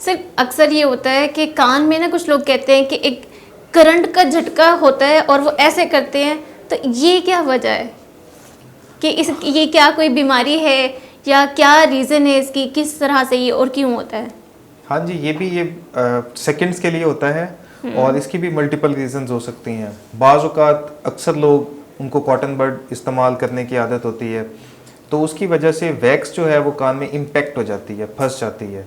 सिर्फ अक्सर ये होता है कि कान में ना कुछ लोग कहते हैं कि एक करंट का झटका होता है और वो ऐसे करते हैं, तो ये क्या वजह है कि ये क्या कोई बीमारी है या क्या रीज़न है इसकी, किस तरह से ये और क्यों होता है? हाँ जी, ये सेकंड्स के लिए होता है और इसकी भी मल्टीपल रीजंस हो सकती हैं। बाज़ औक़ात अक्सर लोग उनको कॉटन बड इस्तेमाल करने की आदत होती है, तो उसकी वजह से वैक्स जो है वो कान में इम्पैक्ट हो जाती है, फंस जाती है।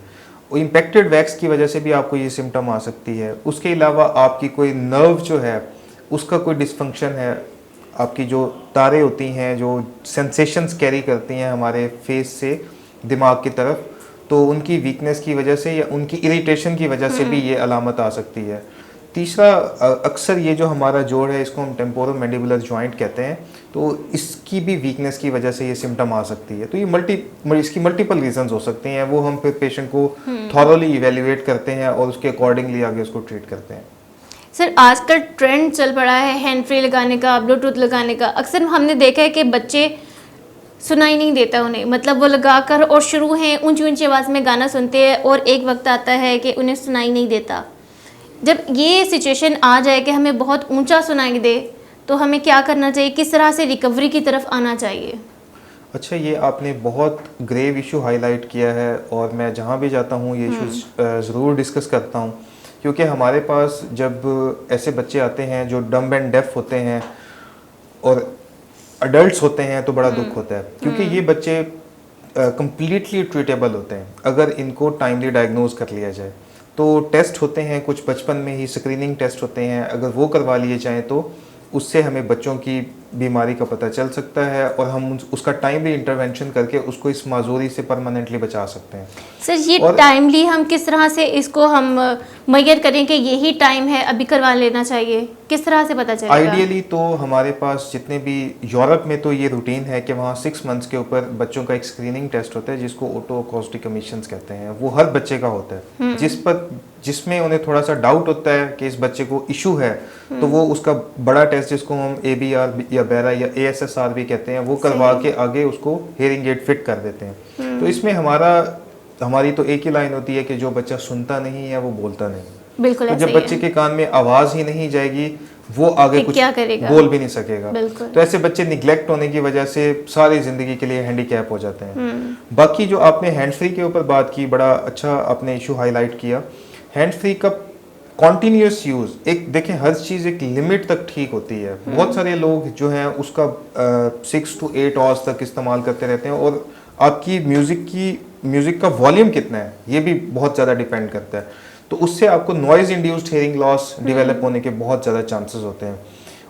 वो इम्पैक्टेड वैक्स की वजह से भी आपको ये सिम्टम आ सकती है। उसके अलावा आपकी कोई नर्व जो है उसका कोई डिसफंक्शन है, आपकी जो तारें होती हैं जो सेंसेशंस कैरी करती हैं हमारे फेस से दिमाग की तरफ, तो उनकी वीकनेस की वजह से या उनकी इरिटेशन की वजह से भी ये अलामत आ सकती है। तीसरा, अक्सर ये जो हमारा जोड़ है इसको हम टेम्पोरोमैंडिबुलर जॉइंट कहते हैं, तो इसकी भी वीकनेस की वजह से ये सिम्टम आ सकती है। तो ये इसकी मल्टीपल रीजंस हो सकती हैं, वो हम फिर पेशेंट को थॉरोली इवेल्युएट करते हैं और उसके अकॉर्डिंगली आगे उसको ट्रीट करते हैं। सर, आजकल ट्रेंड चल पड़ा है हैंड फ्री लगाने का, ब्लूटूथ लगाने का। अक्सर हमने देखा है कि बच्चे सुनाई नहीं देता उन्हें, मतलब वो लगाकर और शुरू हैं ऊंची ऊंची आवाज़ में गाना सुनते हैं और एक वक्त आता है कि उन्हें सुनाई नहीं देता। जब ये सिचुएशन आ जाए कि हमें बहुत ऊंचा सुनाई दे, तो हमें क्या करना चाहिए, किस तरह से रिकवरी की तरफ आना चाहिए? अच्छा, ये आपने बहुत ग्रेव इशू हाईलाइट किया है और मैं जहाँ भी जाता हूँ ये इशूज़ ज़रूर डिस्कस करता हूँ, क्योंकि हमारे पास जब ऐसे बच्चे आते हैं जो डम्ब एंड डेफ होते हैं और अडल्ट्स होते हैं तो बड़ा दुख होता है, क्योंकि ये बच्चे कंप्लीटली ट्रीटेबल होते हैं अगर इनको टाइमली डायग्नोज कर लिया जाए। तो टेस्ट होते हैं कुछ बचपन में ही, स्क्रीनिंग टेस्ट होते हैं, अगर वो करवा लिए जाएँ तो उससे हमें बच्चों की बीमारी का पता चल सकता है और हम उसका टाइमली इंटरवेंशन करके उसको इस माजूरी से परमानेंटली बचा सकते हैं। सर, ये टाइमली हम किस तरह से इसको हम मेजर करें कि यही टाइम है, अभी करवा लेना चाहिए, किस तरह से पता चलेगा? आइडियली तो हमारे पास जितने भी यूरोप में तो ये रूटीन है कि वहाँ 6 मंथ्स के ऊपर बच्चों का एक स्क्रीनिंग टेस्ट होता है जिसको ऑटो अकॉस्टिक एमिशंस कहते हैं। वो हर बच्चे का होता है जिसमें उन्हें थोड़ा सा डाउट होता है कि इस बच्चे को इशू है, तो वो उसका बड़ा टेस्ट जिसको हम ABR या बेरा या ASSR भी कहते हैं वो करवा के आगे उसको हेयरिंग एड फिट कर देते हैं। तो इसमें हमारी तो एक ही लाइन होती है कि जो बच्चा सुनता नहीं है वो बोलता नहीं। बिल्कुल। तो जब बच्चे के कान में आवाज ही नहीं जाएगी वो आगे कुछ क्या करेगा? बोल भी नहीं सकेगा। तो ऐसे बच्चे निग्लेक्ट होने की वजह से सारी जिंदगी के लिए हैंडीकैप हो जाते हैं। बाकी जो आपने हैंड फ्री के ऊपर बात की, बड़ा अच्छा आपने इशू हाईलाइट किया। हैंड फ्री का कॉन्टिन्यूस यूज, एक देखें हर चीज़ एक लिमिट तक ठीक होती है। बहुत सारे लोग जो हैं उसका 6 to 8 आवर्स तक इस्तेमाल करते रहते हैं और आपकी म्यूजिक का वॉल्यूम कितना है ये भी बहुत ज़्यादा डिपेंड करता है। तो उससे आपको noise induced hearing loss develop होने के बहुत ज़्यादा चांसेस होते हैं।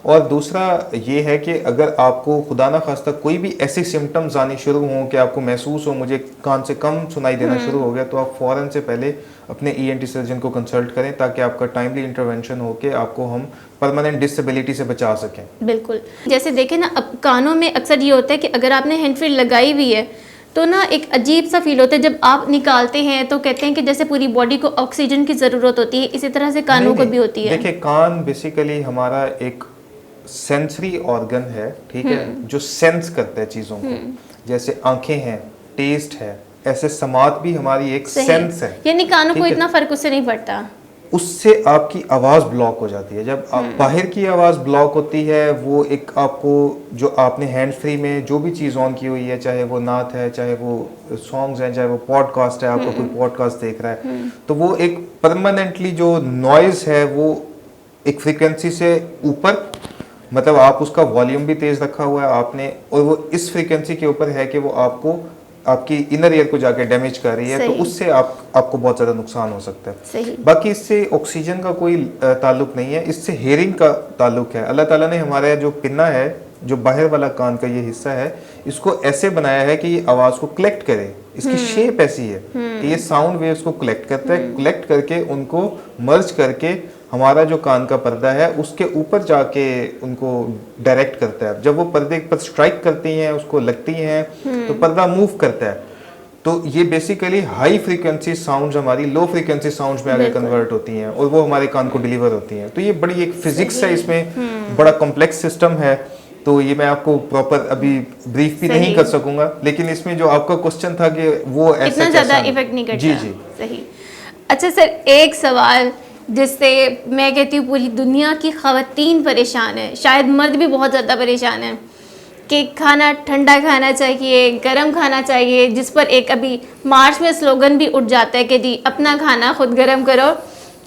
और दूसरा ये है कि अगर आपको खुदा ना खास्ता कोई भी ऐसे सिम्टम्स आने शुरू हों कि आपको महसूस हो मुझे कान से कम सुनाई देना शुरू हो गया, तो आप फ़ौरन से पहले अपने ENT सर्जन को कंसल्ट करें ताकि आपका टाइमली इंटरवेंशन हो के आपको हम परमानेंट डिसेबिलिटी से बचा सकें। बिल्कुल। जैसे देखें ना, अब कानों में अक्सर ये होता है कि अगर आपने हैंड फ्री लगाई हुई है तो ना एक अजीब सा फील होता है जब आप निकालते हैं, तो कहते हैं कि जैसे पूरी बॉडी को ऑक्सीजन की ज़रूरत होती है, इसी तरह से कानों को भी होती है। देखिए, कान बेसिकली हमारा एक सेंसरी ऑर्गन है, ठीक है, जो सेंस करता है चीज़ों को। जैसे आंखें हैं, टेस्ट है, ऐसे समात भी हमारी एक सेंस है। यानी कानों को इतना फर्क उससे नहीं पड़ता। उससे आपकी आवाज़ ब्लॉक हो जाती है। जब बाहर की आवाज़ ब्लॉक होती है, वो एक आपको जो आपने हैंड फ्री में जो भी चीज़ ऑन की हुई है, चाहे वो नात है, चाहे वो सॉन्ग्स हैं, चाहे वो पॉडकास्ट है, आपको कोई पॉडकास्ट देख रहा है, तो वो एक परमानेंटली जो नॉइज़ है वो एक फ्रीक्वेंसी से ऊपर, मतलब आप उसका वॉल्यूम भी तेज़ रखा हुआ है आपने, और वो इस फ्रीक्वेंसी के ऊपर है कि वो आपकी इनर ईयर को जाके डैमेज कर रही है, तो उससे आपको बहुत ज़्यादा नुकसान हो सकता है। बाकी इससे ऑक्सीजन का कोई ताल्लुक नहीं है, इससे हेयरिंग का ताल्लुक है। अल्लाह ताला ने हमारा जो पिन्ना है, जो बाहर वाला कान का ये हिस्सा है, इसको ऐसे बनाया है कि ये आवाज़ को कलेक्ट करे। इसकी शेप ऐसी है कि ये साउंड वेव्स को कलेक्ट करता है, कलेक्ट करके उनको मर्ज करके हमारा जो कान का पर्दा है उसके ऊपर जाके उनको डायरेक्ट करता है। जब वो पर्दे पर स्ट्राइक करती हैं, उसको लगती हैं, तो पर्दा मूव करता है। तो ये बेसिकली हाई फ्रीक्वेंसी साउंड्स हमारी लो फ्रीक्वेंसी साउंड्स में आगे कन्वर्ट होती हैं और वो हमारे कान को डिलीवर होती हैं। तो ये बड़ी एक फिजिक्स है, इसमें बड़ा कॉम्प्लेक्स सिस्टम है। तो ये मैं आपको प्रॉपर अभी ब्रीफ भी नहीं कर सकूंगा, लेकिन इसमें जो आपका क्वेश्चन था कि वो ऐसा इतना ज़्यादा इफेक्ट नहीं करता। जी जी सही। अच्छा सर, एक सवाल जिससे मैं कहती हूँ पूरी दुनिया की ख़वातीन परेशान है, शायद मर्द भी बहुत ज़्यादा परेशान है कि खाना ठंडा खाना चाहिए, गरम खाना चाहिए, जिस पर एक अभी मार्च में स्लोगन भी उठ जाता है कि जी अपना खाना खुद गरम करो।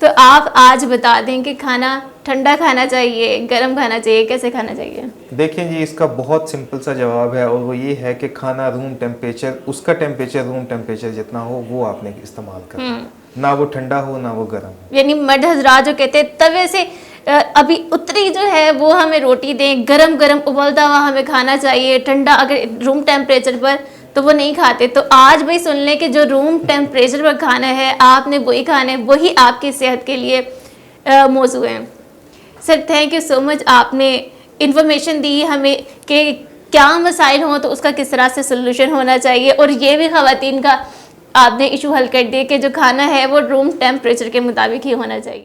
तो आप आज बता दें कि खाना ठंडा खाना चाहिए, गरम खाना चाहिए, कैसे खाना चाहिए? देखिए जी, इसका बहुत सिंपल सा जवाब है और वो ये है कि खाना रूम टेम्परेचर, उसका टेम्परेचर रूम टेम्परेचर जितना हो वो आपने इस्तेमाल करना है, ना वो ठंडा हो ना वो गर्म हो। यानी मर्द हजरात जो कहते हैं तवे से अभी उतरी जो है वो हमें रोटी दें, गरम गरम उबलता हुआ हमें खाना चाहिए, ठंडा अगर रूम टेम्परेचर पर तो वो नहीं खाते। तो आज भाई सुन लें कि जो रूम टेम्परेचर पर खाना है आपने वही खाना है, वही आपकी सेहत के लिए मौजू है। Sir thank you so much, आपने इंफॉर्मेशन दी हमें कि क्या मसाइल हों तो उसका किस तरह से सोल्यूशन होना चाहिए, और ये भी ख़वातीन का आपने इशू हल कर दिया कि जो खाना है वो रूम टेम्परेचर के मुताबिक ही होना चाहिए।